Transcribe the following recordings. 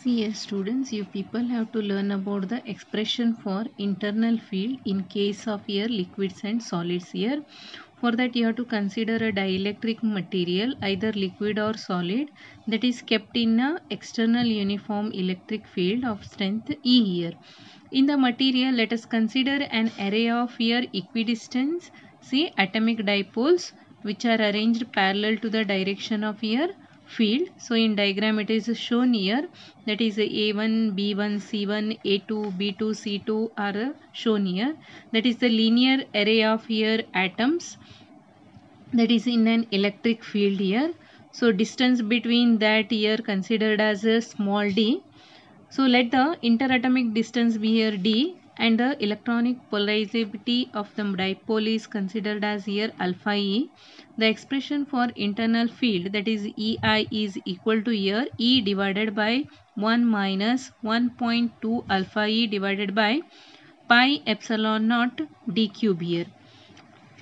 Yes, students, you people have to learn about the expression for internal field in case of your liquids and solids here. For that, you have to consider a dielectric material, either liquid or solid, that is kept in a external uniform electric field of strength E here. In the material, let us consider an array of here equidistant, see, atomic dipoles which are arranged parallel to the direction of here field. So in diagram it is shown here, that is A1, B1, C1, A2, B2, C2 are shown here. That is the linear array of here atoms that is in an electric field here. So distance between that here considered as a small d. So let the interatomic distance be here d, and the electronic polarizability of the dipole is considered as here alpha E. The expression for internal field, that is EI, is equal to here E divided by 1 minus 1.2 alpha E divided by pi epsilon naught d cube here.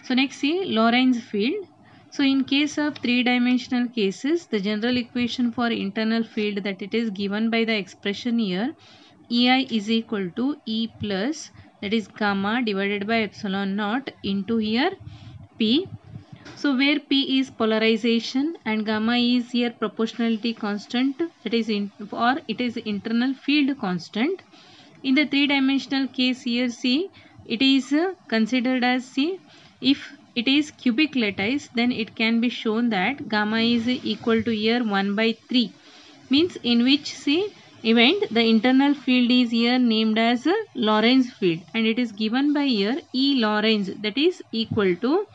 So next, see Lorentz field. So in case of three-dimensional cases, the general equation for internal field, that it is given by the expression here, EI is equal to E plus, that is gamma divided by epsilon naught into here P. So where P is polarization and gamma is here proportionality constant, that is it is internal field constant. In the three-dimensional case here, see, it is considered as, see, if it is cubic lattice, then it can be shown that gamma is equal to here 1 by 3, means in which, see, event the internal field is here named as Lorentz field, and it is given by here E Lorentz, that is equal to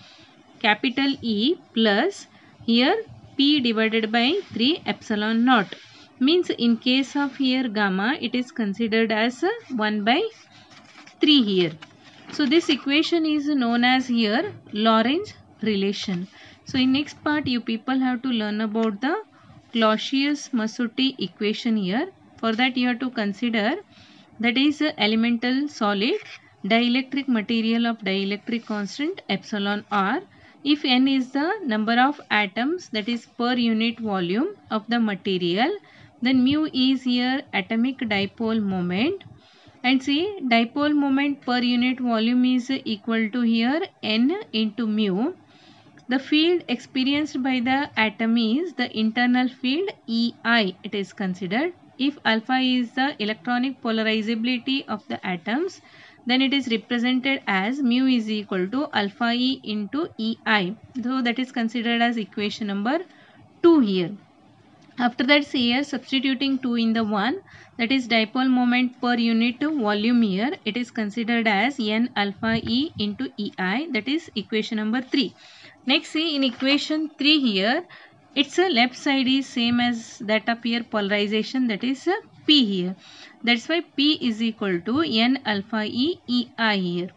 capital E plus here P divided by 3 epsilon naught, means in case of here gamma it is considered as 1 by 3 here. So this equation is known as here Lorentz relation. So in next part you people have to learn about the Clausius-Masutti equation here. For that you have to consider, that is elemental solid dielectric material of dielectric constant epsilon r. If n is the number of atoms, that is per unit volume of the material, then mu is here atomic dipole moment. And see, dipole moment per unit volume is equal to here n into mu. The field experienced by the atom is the internal field EI, it is considered. If alpha is the electronic polarizability of the atoms, then it is represented as mu is equal to alpha E into EI. So that is considered as equation number 2 here. After that, see here, substituting 2 in the 1, that is dipole moment per unit volume here, it is considered as n alpha E into EI, that is equation number 3. Next, see in equation 3 here, its left side is same as that of here polarization, that is P here. That's why P is equal to n alpha E EI here.